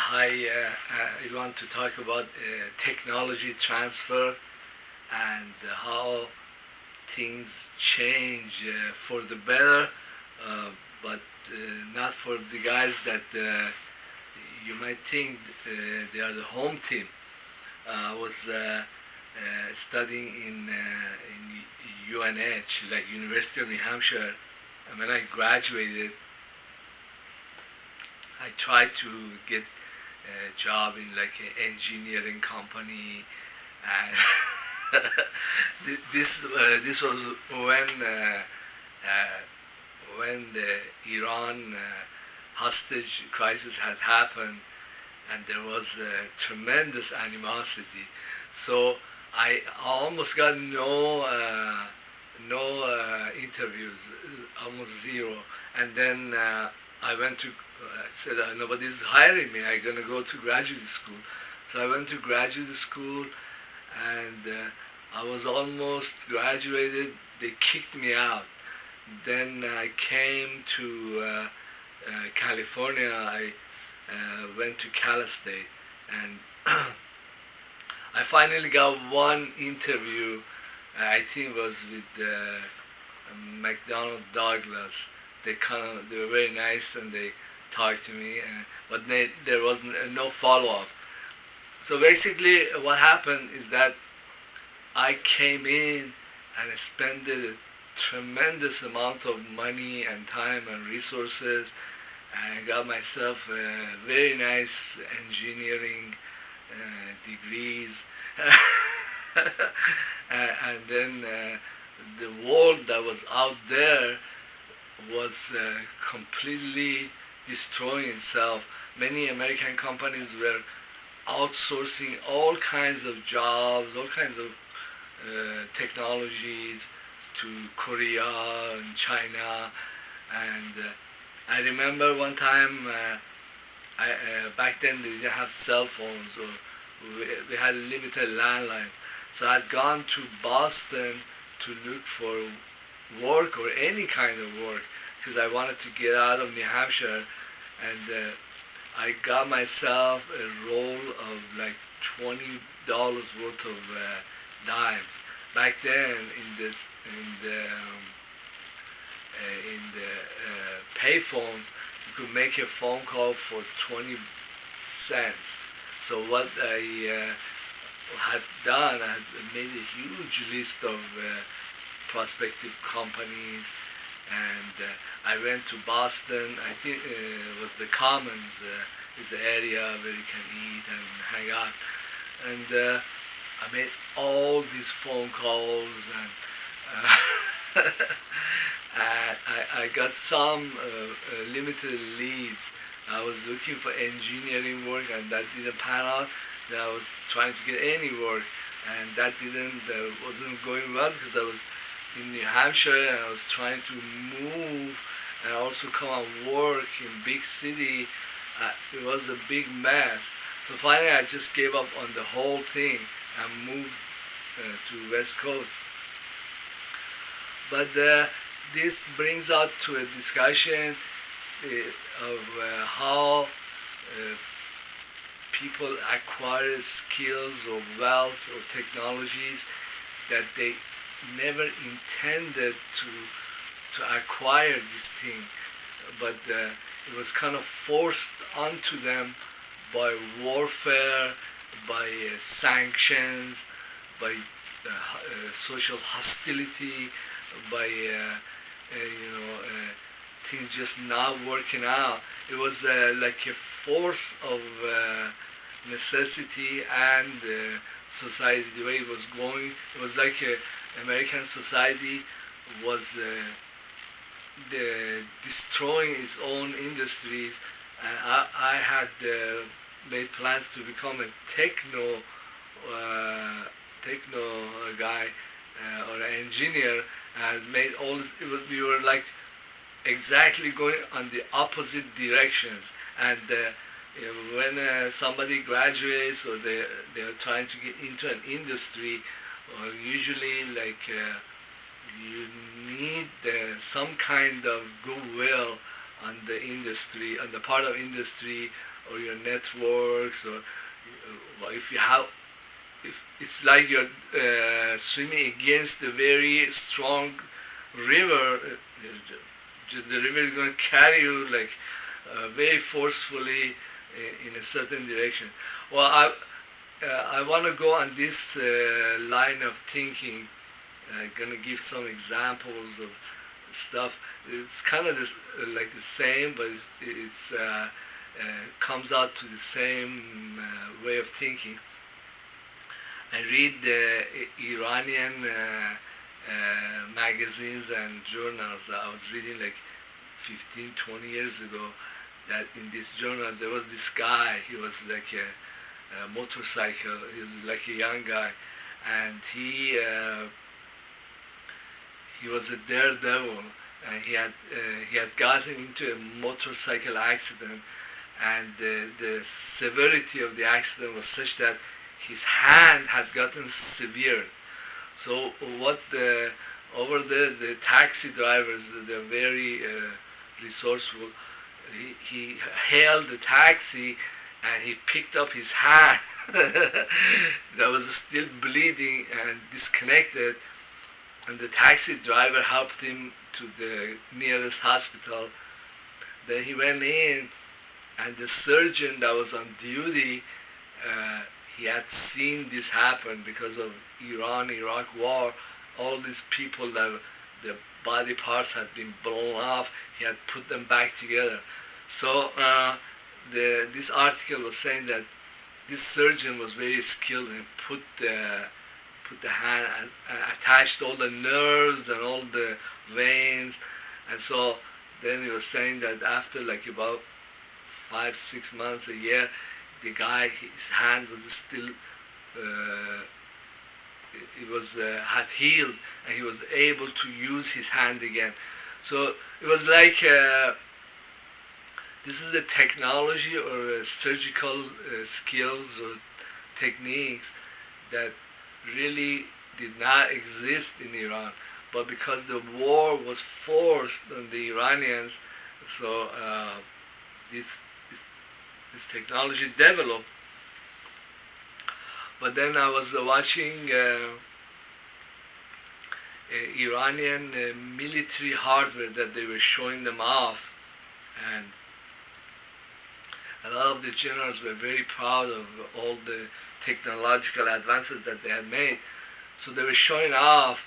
I want to talk about technology transfer and how things change for the better, but not for the guys that you might think they are the home team. I was studying in UNH, like University of New Hampshire, and when I graduated, I tried to get a job in like an engineering company, and this was when the Iran hostage crisis had happened, and there was tremendous animosity. So I almost got no interviews, almost zero. And then I went to said nobody's hiring me. I'm gonna go to graduate school. So I went to graduate school, and I was almost graduated. They kicked me out. Then I came to California. I went to Cal State, and I finally got one interview. I think it was with McDonnell Douglas. They were very nice, and they talked to me, but there was no follow up. So basically, what happened is that I came in and spent a tremendous amount of money and time and resources, and got myself very nice engineering degrees. And then the world that was out there was completely destroying itself. Many American companies were outsourcing all kinds of jobs, all kinds of technologies to Korea and China. And I remember one time, back then they didn't have cell phones, or we had limited landlines. So I'd gone to Boston to look for work, or any kind of work, because I wanted to get out of New Hampshire. And I got myself a roll of like $20 worth of dimes. Back then, in the payphones, you could make a phone call for 20 cents. So what I had done, I had made a huge list of prospective companies, and I went to Boston. I think it was the Commons, is the area where you can eat and hang out. And I made all these phone calls, and I got some limited leads. I was looking for engineering work, and that didn't pan out. Then I was trying to get any work, and that wasn't going well, because I was in New Hampshire, and I was trying to move and also come and work in big city. It was a big mess. So finally I just gave up on the whole thing and moved to West Coast. But this brings out to a discussion of how people acquire skills or wealth or technologies that they never intended to acquire this thing, but it was kind of forced onto them by warfare, by sanctions, by social hostility, by things just not working out. It was like a force of necessity, and society, the way it was going, it was like American society was destroying its own industries, and I had made plans to become a techno guy or an engineer, and made all this, we were like exactly going on the opposite directions. And when somebody graduates, or they're trying to get into an industry, usually like you need some kind of goodwill on the industry, on the part of industry or your networks, or if you have, if it's like you're swimming against a very strong river, the river is going to carry you like very forcefully in a certain direction. Well, I want to go on this line of thinking. I'm going to give some examples of stuff. It's kind of this, like the same, but it's comes out to the same way of thinking. I read the Iranian magazines and journals. I was reading like 15, 20 years ago that in this journal there was this guy. He was like a motorcycle. He was like a young guy, and he was a daredevil, and he had gotten into a motorcycle accident, and the severity of the accident was such that his hand had gotten severed. So what over there, the taxi drivers, they're very resourceful. He hailed the taxi and he picked up his hand that was still bleeding and disconnected, and the taxi driver helped him to the nearest hospital. Then he went in, and the surgeon that was on duty, he had seen this happen because of Iran-Iraq war. All these people that the body parts had been blown off, he had put them back together. So this article was saying that this surgeon was very skilled and put the hand and attached all the nerves and all the veins, and so then he was saying that after like about 5-6 months, a year, the guy, his hand was still it was had healed, and he was able to use his hand again. So it was like this is a technology or surgical skills or techniques that really did not exist in Iran, but because the war was forced on the Iranians, so this technology developed. But then I was watching Iranian military hardware that they were showing them off, and a lot of the generals were very proud of all the technological advances that they had made. So they were showing off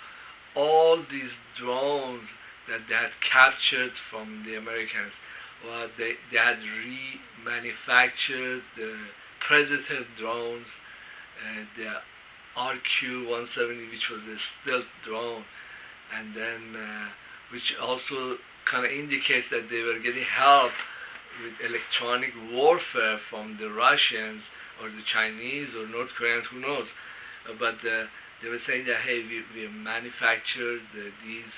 all these drones that they had captured from the Americans. Well, they had remanufactured the Predator drones, the RQ-170, which was a stealth drone, and then which also kind of indicates that they were getting help with electronic warfare from the Russians or the Chinese or North Koreans, who knows. But they were saying that, hey, we manufactured these,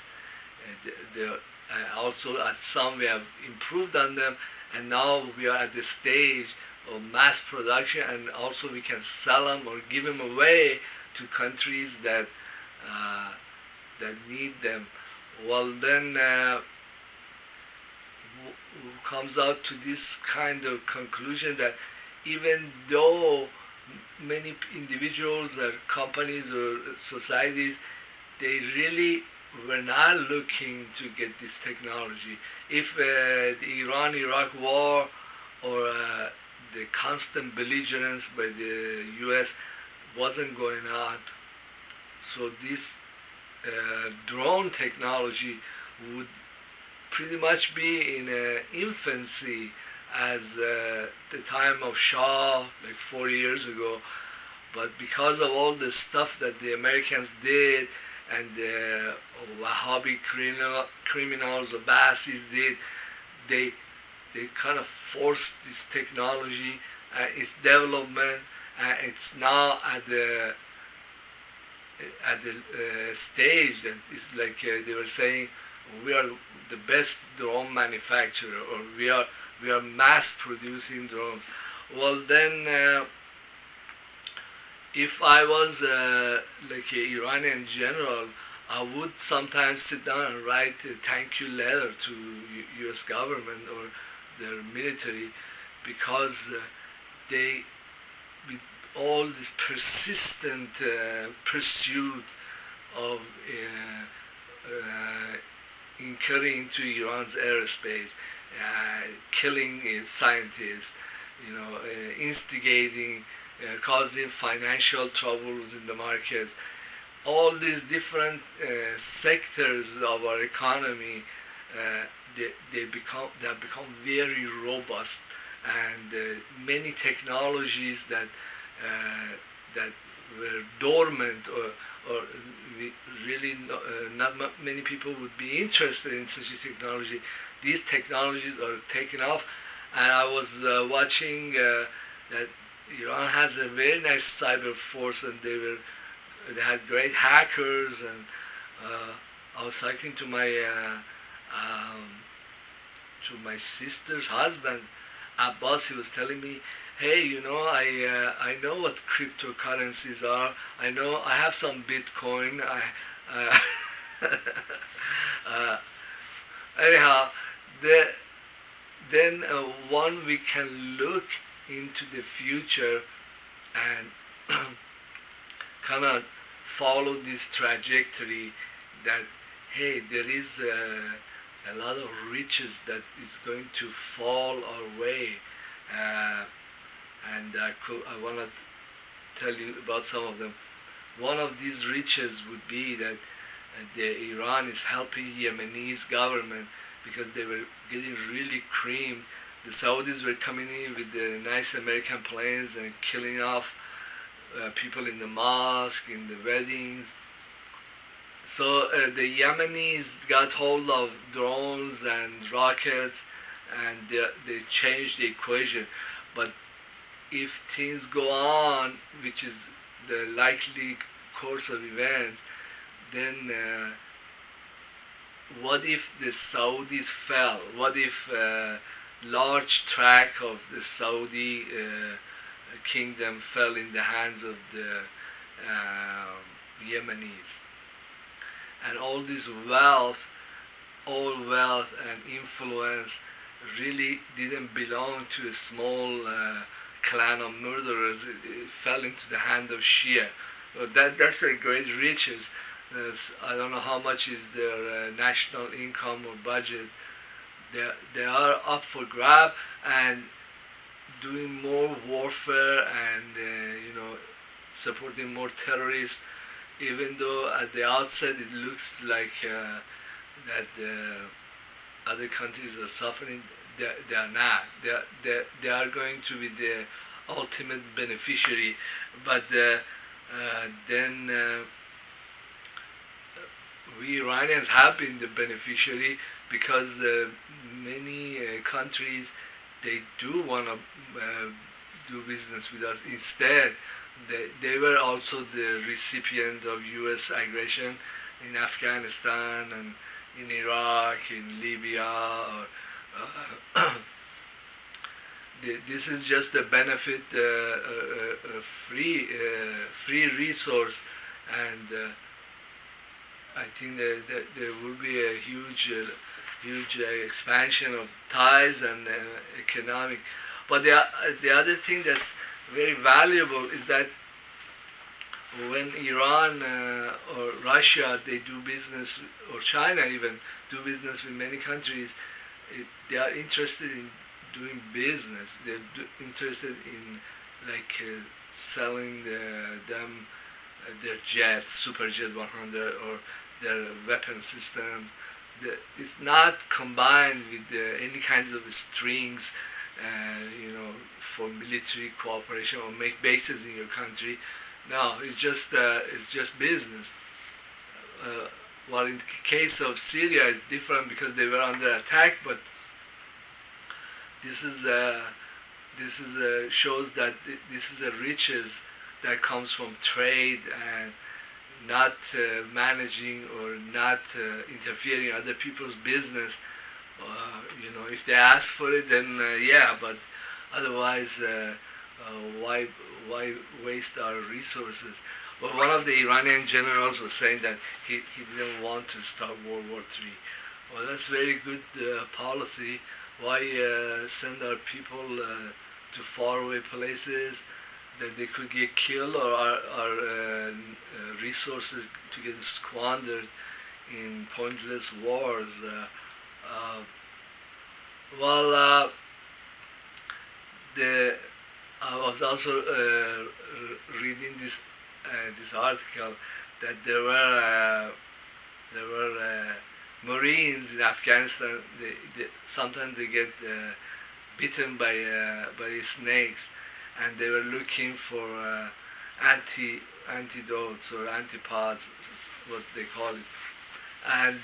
also at some we have improved on them, and now we are at the stage of mass production, and also we can sell them or give them away to countries that that need them. Well, then comes out to this kind of conclusion that even though many individuals or companies or societies, they really were not looking to get this technology. If the Iran-Iraq war or the constant belligerence by the US wasn't going on, so this drone technology would pretty much be in infancy as the time of Shah, like 40 years ago. But because of all the stuff that the Americans did and the Wahhabi criminals or Baathis did, they kind of forced this technology, its development, it's now at the stage that it's like they were saying, we are the best drone manufacturer, or we are mass producing drones. Well, then if I was like an Iranian general, I would sometimes sit down and write a thank you letter to U.S. government or their military, because they, with all this persistent pursuit of incurring into Iran's airspace, killing scientists, instigating, causing financial troubles in the markets. All these different sectors of our economy, they have become very robust, and many technologies that were dormant, or really not many people would be interested in such a technology. These technologies are taken off, and I was watching that Iran has a very nice cyber force, and they had great hackers, and I was talking to my sister's husband, Abbas. He was telling me, hey, I know what cryptocurrencies are. I know I have some Bitcoin. Anyhow, then one we can look into the future and kind of follow this trajectory that, hey, there is a lot of riches that is going to fall our way, and I want to tell you about some of them. One of these riches would be that Iran is helping Yemenis government, because they were getting really creamed. The Saudis were coming in with the nice American planes and killing off people in the mosque, in the weddings. So the Yemenis got hold of drones and rockets, and they changed the equation. But if things go on, which is the likely course of events, then what if the Saudis fell? What if large tract of the Saudi kingdom fell in the hands of the Yemenis? And all this wealth and influence really didn't belong to a small clan of murderers. It fell into the hand of Shia. So that's a great riches. I don't know how much is their national income or budget. They are up for grab and doing more warfare, and supporting more terrorists. Even though at the outset it looks like that other countries are suffering, they are not. They are going to be the ultimate beneficiary. But then we Iranians have been the beneficiary, because many countries, they do want to do business with us. Instead, they were also the recipient of U.S. aggression in Afghanistan and in Iraq, in Libya. This is just a benefit, a free resource, and I think that there will be a huge expansion of ties and economic. But the other thing that's very valuable is that when Iran or Russia, they do business, or China even, do business with many countries, they are interested in doing business. They're interested in selling them their jets, Superjet 100, or their weapon systems. It's not combined with any kinds of strings, for military cooperation or make bases in your country. No, it's just business. While in the case of Syria, it's different because they were under attack, but this shows that this is a riches that comes from trade and not managing or not interfering in other people's business. If they ask for it, then yeah, but otherwise, why waste our resources? But one of the Iranian generals was saying that he didn't want to start World War III. Well, that's very good policy. Why send our people to faraway places that they could get killed, or our resources to get squandered in pointless wars? Uh, well, the I was also reading this article that there were Marines in Afghanistan. Sometimes they get bitten by snakes, and they were looking for antidotes or antipods, what they call it, and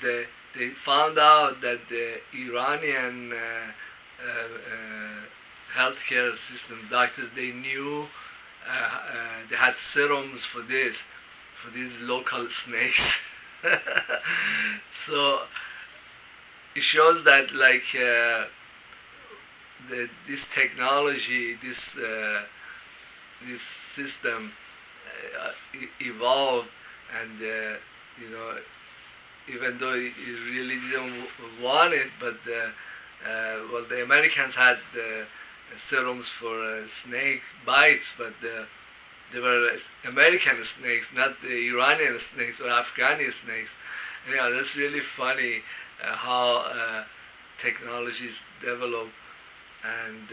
they found out that the Iranian healthcare system doctors, they knew they had serums for these local snakes. So it shows that like this technology, this system evolved, and even though it really didn't want it, but well, the Americans had serums for snake bites, but they were American snakes, not the Iranian snakes or Afghani snakes. And, yeah, that's really funny how technologies develop, and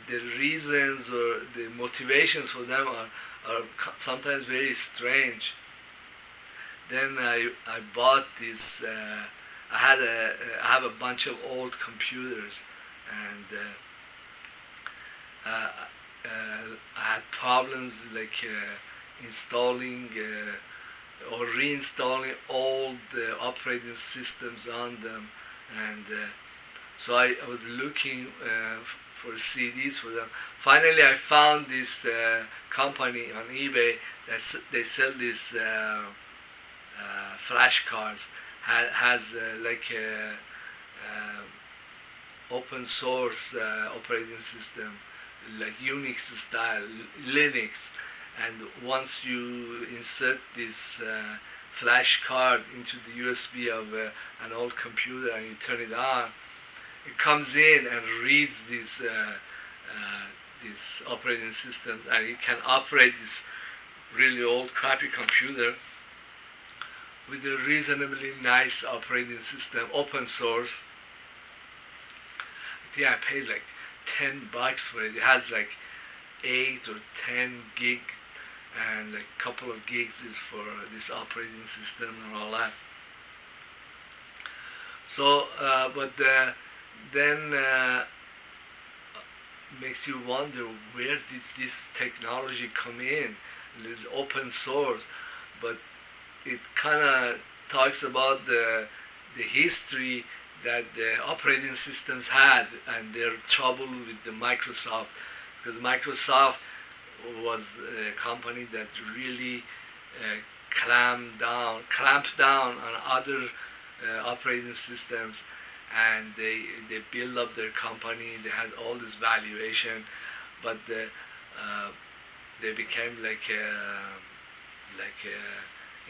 the reasons or the motivations for them are sometimes very strange. Then I bought this. I have a bunch of old computers, and I had problems like installing or reinstalling old operating systems on them, and so I was looking for CDs for them. Finally, I found this company on eBay that they sell these flash cards. Has like a open source operating system, like Unix style, Linux, and once you insert this flash card into the USB of an old computer and you turn it on, it comes in and reads this operating system, and you can operate this really old crappy computer with a reasonably nice operating system, open source. I think I paid like $10 for it. It has like 8 or 10 gig, and like a couple of gigs is for this operating system and all that. So, but then makes you wonder, where did this technology come in? It is open source, but it kind of talks about the history that the operating systems had and their trouble with the Microsoft, because Microsoft was a company that really clamped down on other operating systems, and they built up their company. They had all this valuation, but they became like a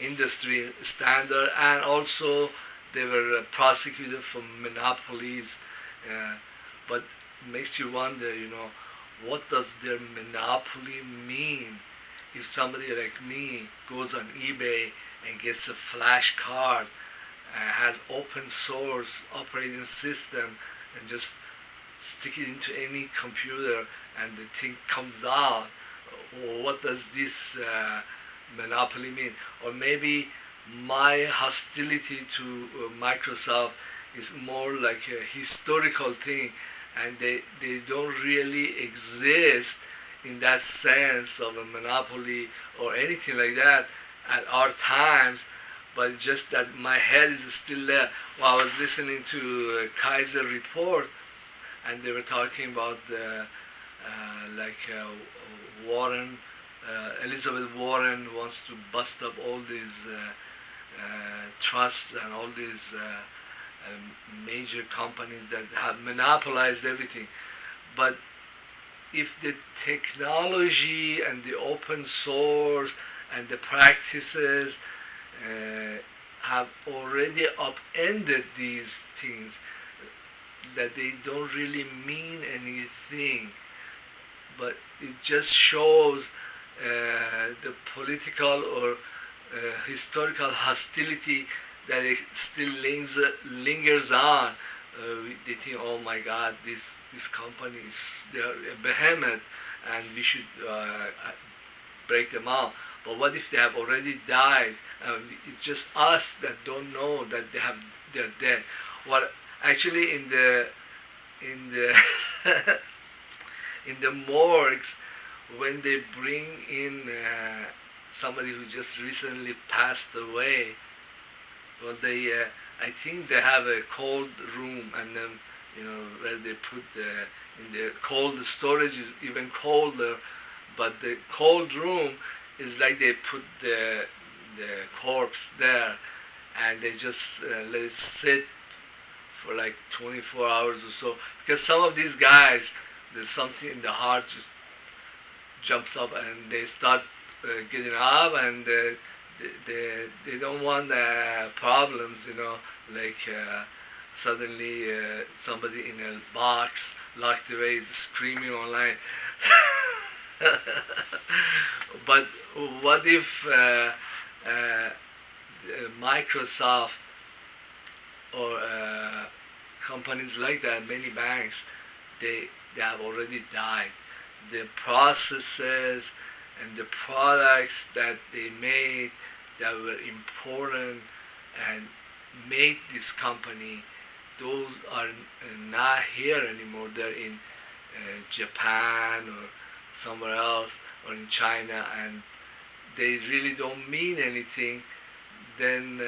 industry standard, and also they were prosecuted for monopolies. But it makes you wonder, what does their monopoly mean? If somebody like me goes on eBay and gets a flash card, has open source operating system, and just stick it into any computer and the thing comes out, what does this monopoly mean? Or maybe my hostility to Microsoft is more like a historical thing, and they don't really exist in that sense of a monopoly or anything like that at our times, but just that my head is still there. Well, I was listening to Kaiser report, and they were talking about Warren, Elizabeth Warren wants to bust up all these trusts and all these major companies that have monopolized everything. But if the technology and the open source and the practices have already upended these things, that they don't really mean anything, but it just shows the political or historical hostility that it still lingers on. They think, oh my God, this company is, they're a behemoth, and we should break them out. But what if they have already died? It's just us that don't know that they're dead. Well, actually, in the in the morgues, when they bring in somebody who just recently passed away, well, they I think they have a cold room, and then where they put in the cold storage is even colder, but the cold room is like they put the corpse there, and they just let it sit for like 24 hours or so, because some of these guys, there's something in the heart just jumps up and they start getting up, and they don't want problems, like suddenly somebody in a box locked away is screaming online. But what if Microsoft or companies like that, many banks, they have already died. The processes and the products that they made that were important and made this company, those are not here anymore. They're in Japan or somewhere else, or in China, and they really don't mean anything. Then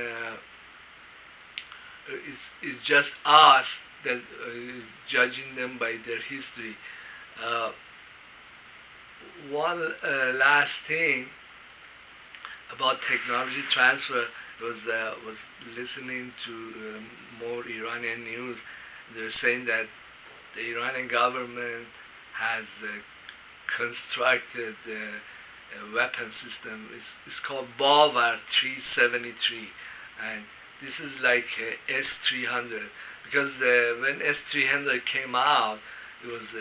it's just us that is judging them by their history. One last thing about technology transfer was listening to more Iranian news. They're saying that the Iranian government has constructed a weapon system. It's called Bavar 373, and this is like S-300, because when S-300 came out, it was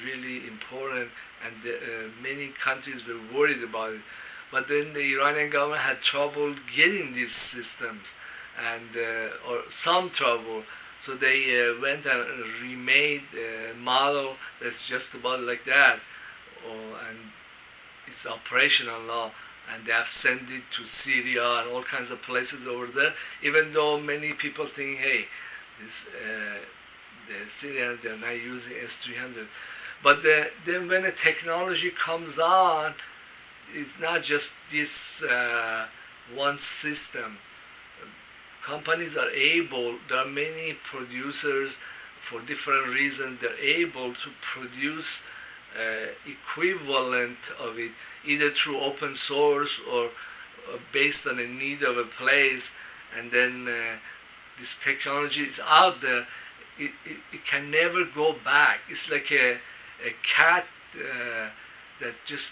really important, and many countries were worried about it. But then the Iranian government had trouble getting these systems, and or some trouble. So they went and remade a model that's just about like that, and it's operational now. And they have sent it to Syria and all kinds of places over there. Even though many people think, hey, the Syrians, they're not using S-300. But then when the technology comes on, it's not just this one system. Companies are able, there are many producers for different reasons, they're able to produce equivalent of it, either through open source or based on the need of a place, and then this technology is out there. It can never go back. It's like a cat that just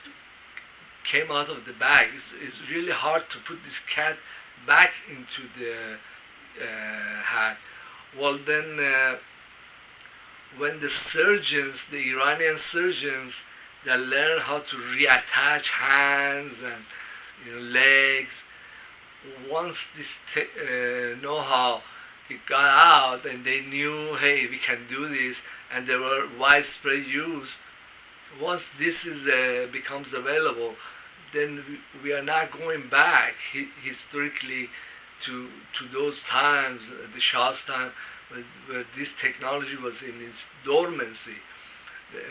came out of the bag. It's really hard to put this cat back into the hat. Well, then when the surgeons, the Iranian surgeons, they learn how to reattach hands and legs, once this know-how it got out and they knew, hey, we can do this, and there were widespread use, once this is becomes available, then we are not going back historically to those times, the Shah's time, where this technology was in its dormancy.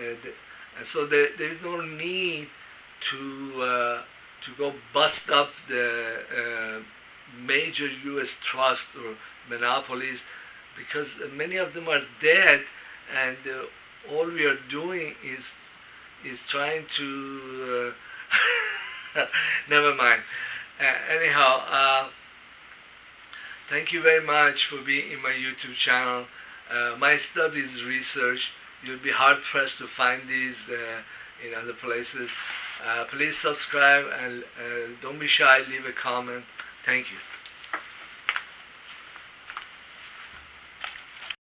And so there is no need to go bust up the major U.S. trust or monopolies, because many of them are dead, and all we are doing is trying to never mind. Anyhow, thank you very much for being in my YouTube channel. My stuff is research. You'll be hard pressed to find these in other places. Please subscribe and don't be shy. Leave a comment. Thank you.